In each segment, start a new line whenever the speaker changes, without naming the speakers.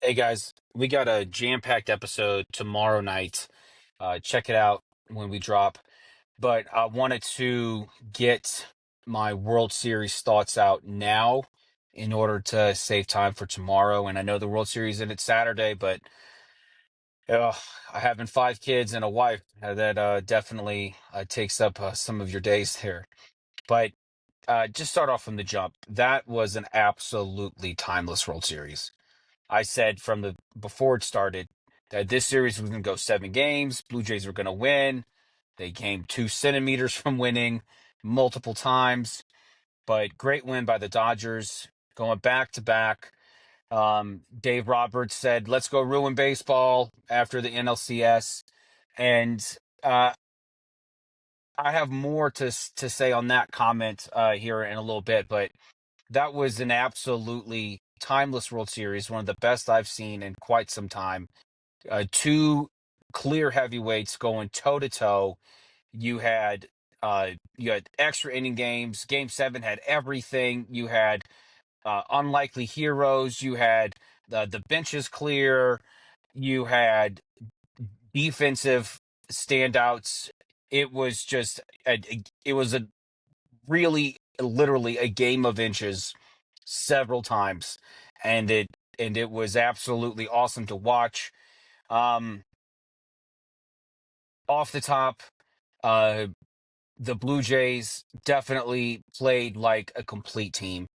Hey guys, we got a jam-packed episode tomorrow night. Check it out when we drop. But I wanted to get my World Series thoughts out now in order to save time for tomorrow. And I know the World Series is Saturday, but uh, having five kids and a wife that definitely takes up some of your days there. But just start off from the jump. That was an absolutely timeless World Series. I said from the before it started that this series was going to go 7 games. Blue Jays were going to win. They came 2 centimeters from winning multiple times, but great win by the Dodgers, going back to back. Dave Roberts said, "Let's go ruin baseball" after the NLCS, and I have more to say on that comment here in a little bit, but that was an absolutely timeless World Series, one of the best I've seen in quite some time. Two clear heavyweights going toe to toe. You had you had extra inning games. Game seven had everything. You had unlikely heroes. You had the benches clear. You had defensive standouts. It was just it was a really literally a game of inches several times, and it was absolutely awesome to watch. Um, Off the top, uh, the Blue Jays definitely played like a complete team.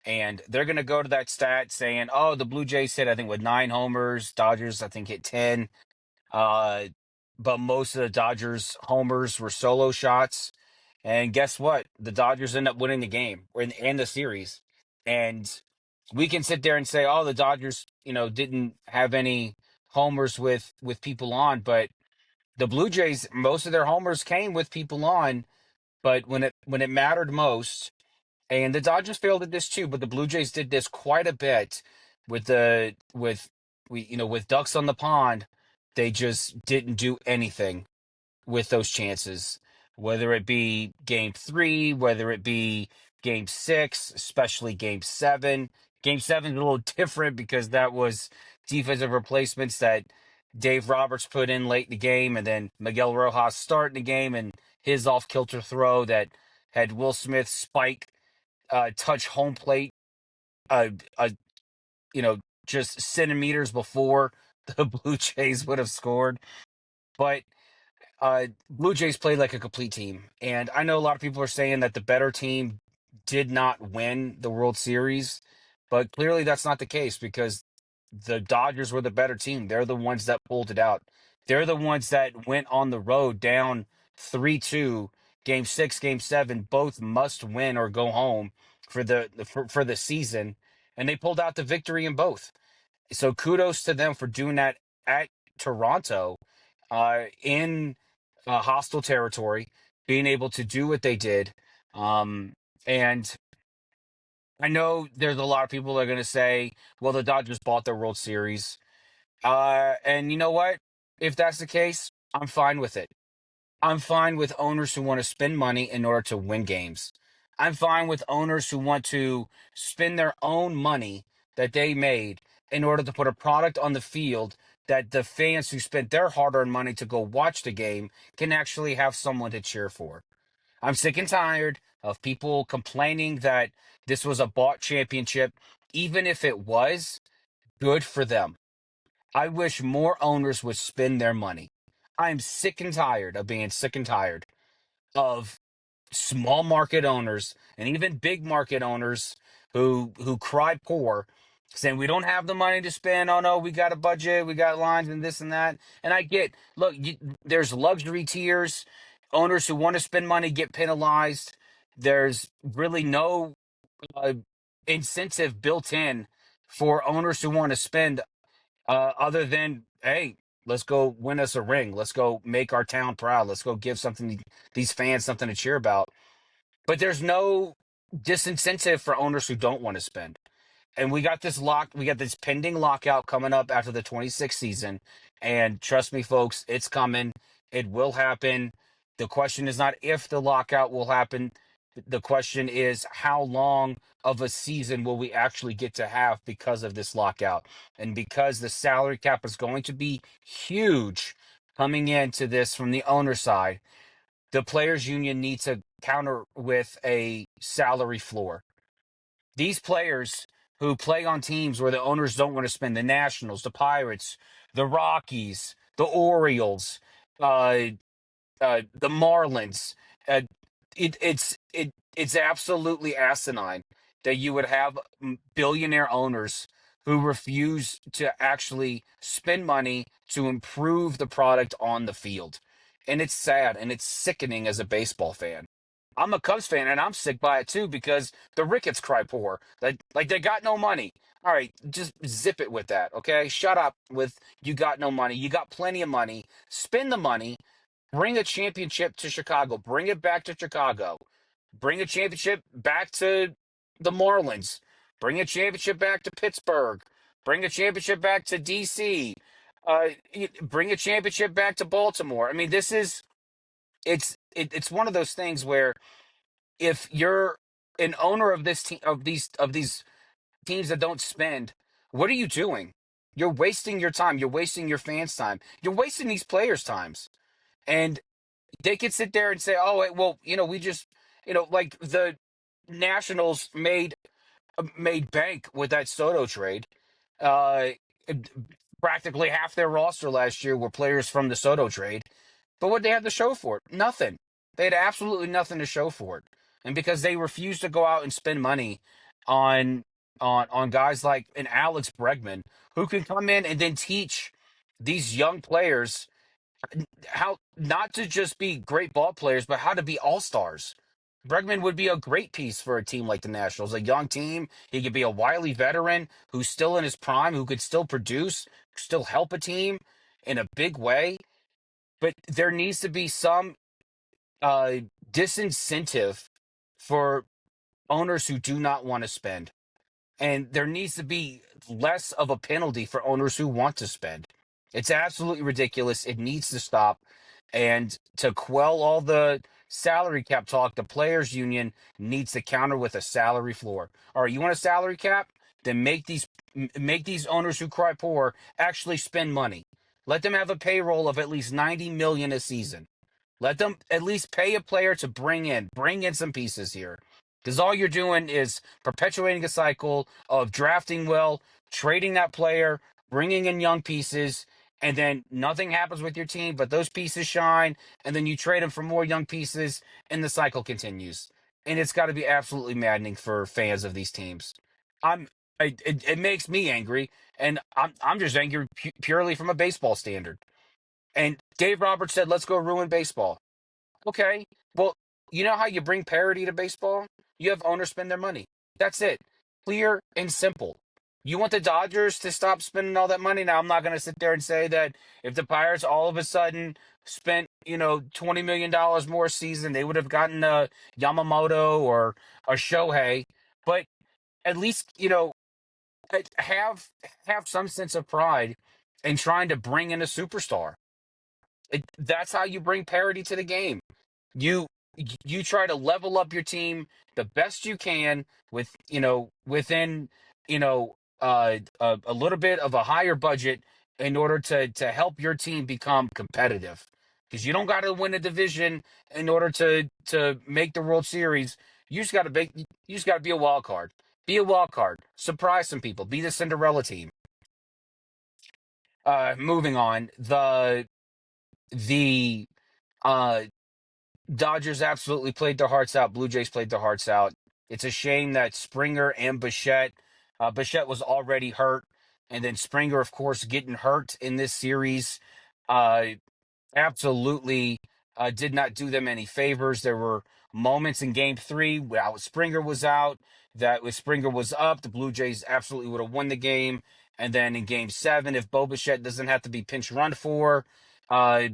And they're going to go to that stat saying, oh, the Blue Jays hit, I think, with 9 homers. Dodgers, I think, hit 10. Uh, but most of the Dodgers' homers were solo shots. And guess what? The Dodgers end up winning the game and the series. And we can sit there and say, oh, the Dodgers, didn't have any homers with people on, but the Blue Jays, most of their homers came with people on, but when it mattered most, and the Dodgers failed at this too, but the Blue Jays did this quite a bit with ducks on the pond. They just didn't do anything with those chances, whether it be game three, whether it be game six, especially game seven. Game seven is a little different because that was defensive replacements that Dave Roberts put in late in the game, and then Miguel Rojas starting the game and his off kilter throw that had Will Smith spike touch home plate, uh, uh, just centimeters before the Blue Jays would have scored. But Blue Jays played like a complete team, and I know a lot of people are saying that the better team did not win the World Series, but clearly that's not the case because the Dodgers were the better team. They're the ones that pulled it out. They're the ones that went on the road down 3-2, game six, game seven, both must win or go home for the season, and they pulled out the victory in both. So kudos to them for doing that at Toronto, in hostile territory, being able to do what they did. And I know there's a lot of people that are going to say, well, the Dodgers bought their World Series. And you know what? If that's the case, I'm fine with it. I'm fine with owners who want to spend money in order to win games. I'm fine with owners who want to spend their own money that they made in order to put a product on the field that the fans who spent their hard earned money to go watch the game can actually have someone to cheer for. I'm sick and tired of people complaining that this was a bought championship. Even if it was, good for them. I wish more owners would spend their money. I'm sick and tired of being sick and tired of small market owners and even big market owners who cry poor, saying we don't have the money to spend. Oh no, we got a budget, we got lines and this and that. And I get, look, there's luxury tiers. Owners who want to spend money get penalized. There's really no uh, incentive built in for owners who want to spend, other than, hey, let's go win us a ring. Let's go make our town proud. Let's go give these fans something to cheer about. But there's no disincentive for owners who don't want to spend. And we got this pending lockout coming up after the 26th season. And trust me, folks, it's coming. It will happen. The question is not if the lockout will happen. The question is, how long of a season will we actually get to have because of this lockout? And because the salary cap is going to be huge coming into this from the owner side, the players union needs to counter with a salary floor. These players who play on teams where the owners don't want to spend, the Nationals, the Pirates, the Rockies, the Orioles, uh, the Marlins. Uh, it's absolutely asinine that you would have billionaire owners who refuse to actually spend money to improve the product on the field, and it's sad and it's sickening as a baseball fan. I'm a Cubs fan and I'm sick by it too because the Ricketts cry poor. Like they got no money. All right, just zip it with that, okay? Shut up with you got no money. You got plenty of money. Spend the money. Bring a championship to Chicago. Bring it back to Chicago. Bring a championship back to the Marlins. Bring a championship back to Pittsburgh. Bring a championship back to DC. Bring a championship back to Baltimore. I mean, this is it's one of those things where if you're an owner of this team of these teams that don't spend, what are you doing? You're wasting your time. You're wasting your fans' time. You're wasting these players' times. And they could sit there and say, "Oh, well, we just, like the Nationals made bank with that Soto trade. Uh, Practically half their roster last year were players from the Soto trade, but what they have to show for it? Nothing. They had absolutely nothing to show for it, and because they refused to go out and spend money on on guys like an Alex Bregman who can come in and then teach these young players how not to just be great ball players, but how to be all stars. Bregman would be a great piece for a team like the Nationals, a young team. He could be a wily veteran who's still in his prime, who could still produce, still help a team in a big way. But there needs to be some uh, disincentive for owners who do not want to spend. And there needs to be less of a penalty for owners who want to spend. It's absolutely ridiculous. It needs to stop. And to quell all the salary cap talk, the players union needs to counter with a salary floor. All right, you want a salary cap? Then make these owners who cry poor actually spend money. Let them have a payroll of at least 90 million a season. Let them at least pay a player to bring in some pieces here. Because all you're doing is perpetuating a cycle of drafting well, trading that player, bringing in young pieces, and then nothing happens with your team, but those pieces shine, and then you trade them for more young pieces, and the cycle continues. And it's got to be absolutely maddening for fans of these teams. I'm, it makes me angry, and I'm just angry purely from a baseball standard. And Dave Roberts said, "Let's go ruin baseball." Okay. Well, you know how you bring parity to baseball? You have owners spend their money. That's it. Clear and simple. You want the Dodgers to stop spending all that money? Now, I'm not going to sit there and say that if the Pirates all of a sudden spent, $20 million more a season, they would have gotten a Yamamoto or a Shohei. But at least, have some sense of pride in trying to bring in a superstar. That's how you bring parity to the game. You you try to level up your team the best you can with within a little bit of a higher budget in order to help your team become competitive, because you don't got to win a division in order to make the World Series. You just got to be a wild card. Be a wild card. Surprise some people. Be the Cinderella team. Moving on. The uh Dodgers absolutely played their hearts out. Blue Jays played their hearts out. It's a shame that Springer and Bichette was already hurt, and then Springer, of course, getting hurt in this series. Uh, Absolutely did not do them any favors. There were moments in game three where Springer was out, that if Springer was up, the Blue Jays absolutely would have won the game. And then in game seven, if Bo Bichette doesn't have to be pinch run for, uh,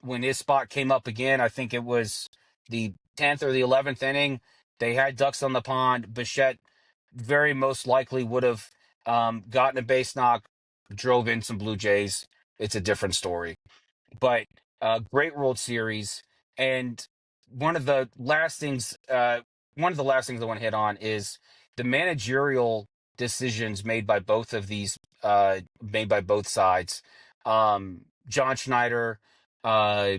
when his spot came up again, I think it was the 10th or the 11th inning, they had ducks on the pond. Bichette very most likely would have gotten a base knock, drove in some Blue Jays. It's a different story, but great World Series. And one of the last things, one of the last things I want to hit on is the managerial decisions made by both sides. John Schneider, uh,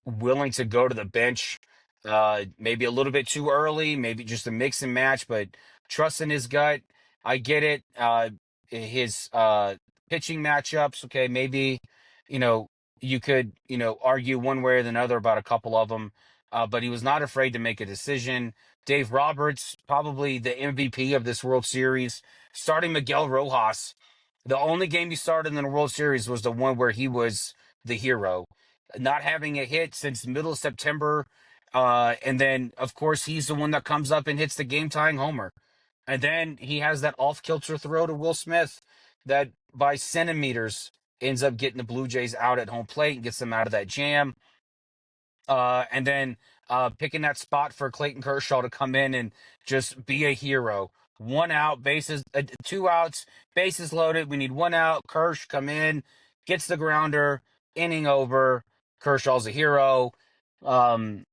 willing to go to the bench, maybe a little bit too early, maybe just a mix and match, but trust in his gut. I get it. His pitching matchups, okay, maybe, you know, you could, argue one way or the other about a couple of them, but he was not afraid to make a decision. Dave Roberts, probably the MVP of this World Series, starting Miguel Rojas. The only game he started in the World Series was the one where he was the hero, not having a hit since middle of September. And then, of course, he's the one that comes up and hits the game tying homer. And then he has that off kilter throw to Will Smith that by centimeters ends up getting the Blue Jays out at home plate and gets them out of that jam. And then picking that spot for Clayton Kershaw to come in and just be a hero. One out, bases, 2 outs, bases loaded. We need one out. Kersh come in, gets the grounder, inning over. Kershaw's a hero. Um,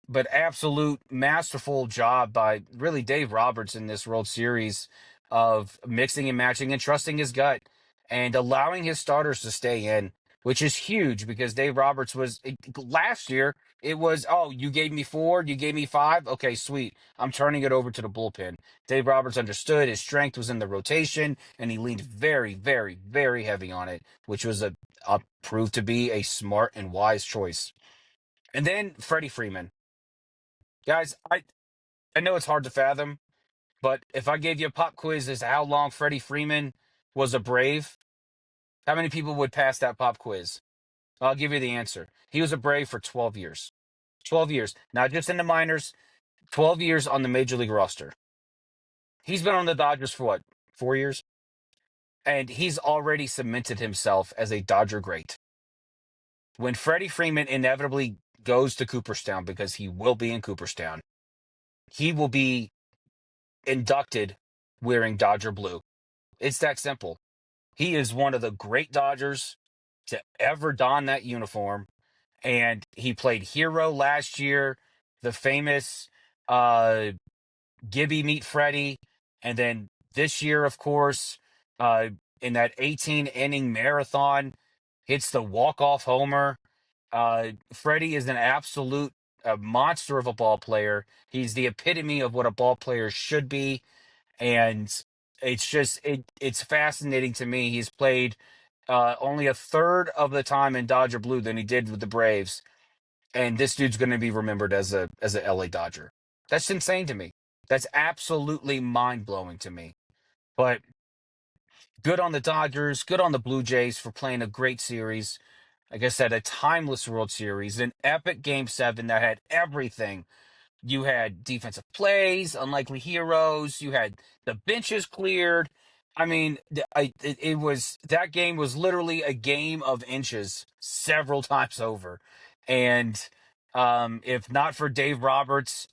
but absolute masterful job by really Dave Roberts in this World Series of mixing and matching and trusting his gut and allowing his starters to stay in, which is huge because Dave Roberts was last year. It was, oh, you gave me four, you gave me five. Okay, sweet. I'm turning it over to the bullpen. Dave Roberts understood his strength was in the rotation, and he leaned very, very, very heavy on it, which was proved to be a smart and wise choice. And then Freddie Freeman. Guys, I know it's hard to fathom, but if I gave you a pop quiz as to how long Freddie Freeman was a Brave, how many people would pass that pop quiz? I'll give you the answer. He was a Brave for 12 years. 12 years. Not just in the minors, 12 years on the major league roster. He's been on the Dodgers for what, 4 years? And he's already cemented himself as a Dodger great. When Freddie Freeman inevitably goes to Cooperstown, because he will be in Cooperstown, he will be inducted wearing Dodger blue. It's that simple. He is one of the great Dodgers to ever don that uniform. And he played hero last year, the famous uh, Gibby meet Freddie. And then this year, of course, uh, in that 18 inning marathon, hits the walk-off homer. Freddie is an absolute monster of a ball player. He's the epitome of what a ball player should be. And it's fascinating to me. He's played only a third of the time in Dodger blue than he did with the Braves, and this dude's going to be remembered as a LA Dodger. That's insane to me. That's absolutely mind blowing to me. But good on the Dodgers, good on the Blue Jays for playing a great series. Like I said, a timeless World Series, an epic Game 7 that had everything. You had defensive plays, unlikely heroes. You had the benches cleared. I mean, it was that game was literally a game of inches several times over. And if not for Dave Roberts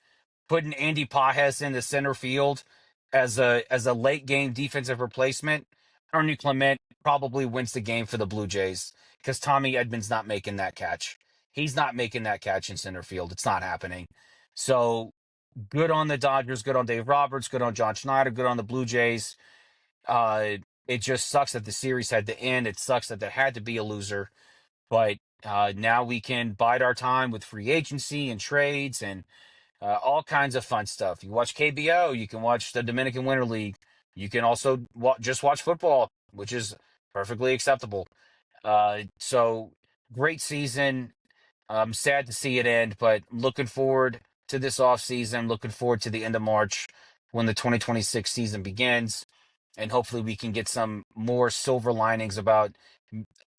putting Andy Pajes in the center field as a late game defensive replacement, Ernie Clement probably wins the game for the Blue Jays because Tommy Edmonds not making that catch. He's not making that catch in center field. It's not happening. So good on the Dodgers, good on Dave Roberts, good on John Schneider, good on the Blue Jays. Uh, it just sucks that the series had to end. It sucks that there had to be a loser. But now we can bide our time with free agency and trades and all kinds of fun stuff. You watch KBO, you can watch the Dominican Winter League. You can also just watch football, which is perfectly acceptable. So great season. I'm sad to see it end, but looking forward to this off season. Looking forward to the end of March when the 2026 season begins, and hopefully we can get some more silver linings about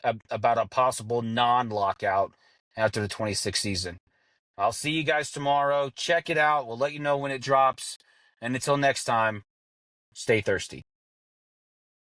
a possible non-lockout after the 26th season. I'll see you guys tomorrow. Check it out. We'll let you know when it drops. And until next time, stay thirsty.